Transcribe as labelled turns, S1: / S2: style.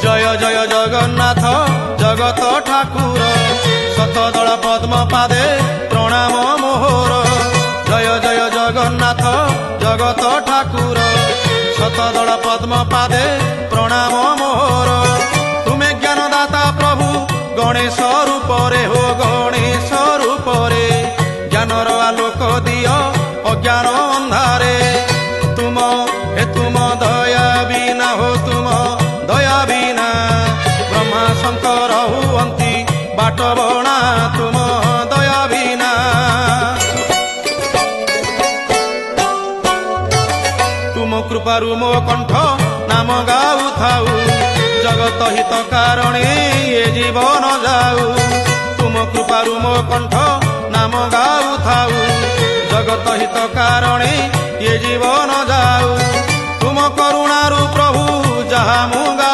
S1: জয় জয় জগন্নাথ জগত ঠাকুর শতদল পদ্ম পাদে প্রণাম মোহর। জয় জয় জগন্নাথ জগত ঠাকুর শতদল পদ্ম পাদে প্রণাম মোহর। তুমে জ্ঞানদাতা প্রভু গণেশ রূপরে হো গণেশ রূপরে জ্ঞানর আলোক দিয় অজ্ঞান ଅନ୍ଧାରେ। ତୁମ ଦୟା ବିନା ହୋ ତୁମ ଦୟା ବିନା ବ୍ରହ୍ମା ଶଙ୍କର ହୁଅନ୍ତି ବାଟ ବଣା ତୁମ ଦୟା ବିନା। ତୁମ କୃପାରୁ ମୋ କଣ୍ଠ ନାମ ଗାଉଥାଉ ଜଗତ ହିତ କାରଣେ ଏ ଜୀବନ ଯାଉ। ତୁମ କୃପାରୁ ମୋ କଣ୍ଠ ନାମ ଗାଉଥାଉ ଜଗତ ହିତ କାରଣେ ଏ ଜୀବନ ଯାଉ। ତୁମ କରୁ